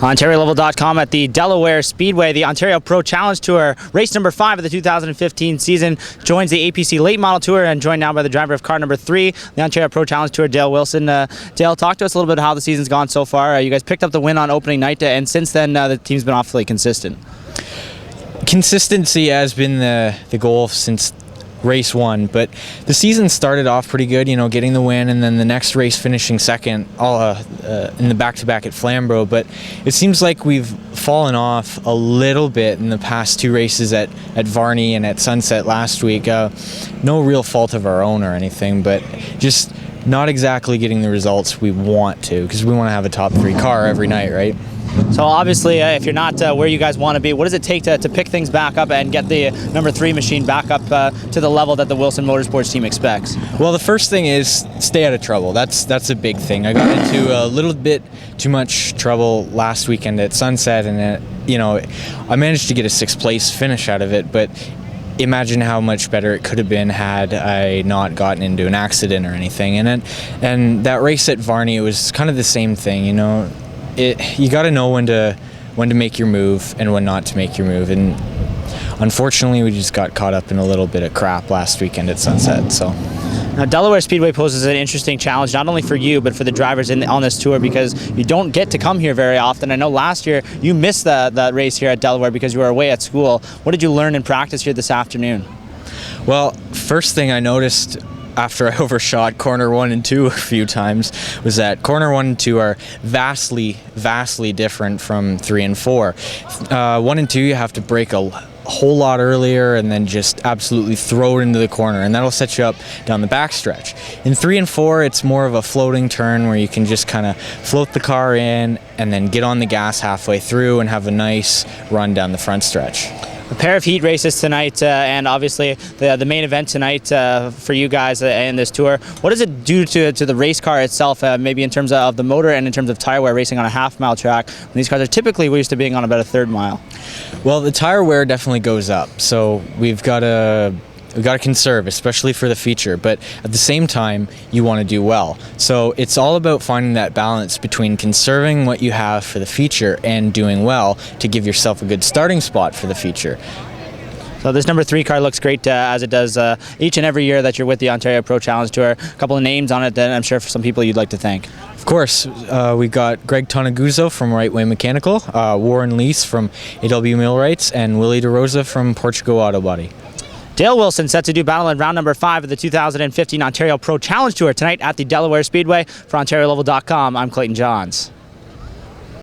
OntarioOval.com at the Delaware Speedway. The Ontario Pro Challenge Tour, race number 5 of the 2015 season, joins the APC Late Model Tour and joined now by the driver of car number 3, the Ontario Pro Challenge Tour, Dale Wilson. Dale, talk to us a little bit how the season's gone so far. You guys picked up the win on opening night, and since then the team's been awfully consistent. Consistency has been the goal since race 1, but the season started off pretty good, you know, getting the win, and then the next race finishing second in the back-to-back at Flamborough. But it seems like we've fallen off a little bit in the past 2 races at Varney and at Sunset last week. No real fault of our own or anything, but just not exactly getting the results we want to, because we want to have a top 3 car every night, right? So obviously, if you're not where you guys want to be, what does it take to pick things back up and get the number 3 machine back up to the level that the Wilson Motorsports team expects? Well, the first thing is stay out of trouble. That's a big thing. I got into a little bit too much trouble last weekend at Sunset, and I managed to get a 6th place finish out of it, but imagine how much better it could have been had I not gotten into an accident or anything. And that race at Varney, it was kind of the same thing, you know. You got to know when to make your move and when not to make your move, and unfortunately we just got caught up in a little bit of crap last weekend at Sunset. So now Delaware Speedway poses an interesting challenge not only for you but for the drivers on this tour, because you don't get to come here very often. I know last year you missed the race here at Delaware because you were away at school. What did you learn in practice here this afternoon? Well, first thing I noticed after I overshot corner 1 and 2 a few times was that corner 1 and 2 are vastly different from 3 and 4. 1 and 2 you have to brake a whole lot earlier and then just absolutely throw it into the corner, and that'll set you up down the backstretch. In 3 and 4 it's more of a floating turn where you can just kind of float the car in and then get on the gas halfway through and have a nice run down the front stretch. A pair of heat races tonight, and obviously the main event tonight for you guys in this tour. What does it do to the race car itself, maybe in terms of the motor and in terms of tire wear, racing on a half-mile track when these cars are typically used to being on about a 1/3 mile? Well, the tire wear definitely goes up, so we've got to conserve, especially for the feature, but at the same time you want to do well. So it's all about finding that balance between conserving what you have for the feature and doing well to give yourself a good starting spot for the feature. So this number 3 car looks great, as it does each and every year that you're with the Ontario Pro Challenge Tour. A couple of names on it that I'm sure for some people you'd like to thank. Of course, we've got Greg Tonaguzzo from Right Way Mechanical, Warren Lease from AW Millwrights, and Willie DeRosa from Portugal Auto Body. Dale Wilson set to do battle in round number 5 of the 2015 Ontario Pro Challenge Tour tonight at the Delaware Speedway. For OntarioOval.com, I'm Clayton Johns.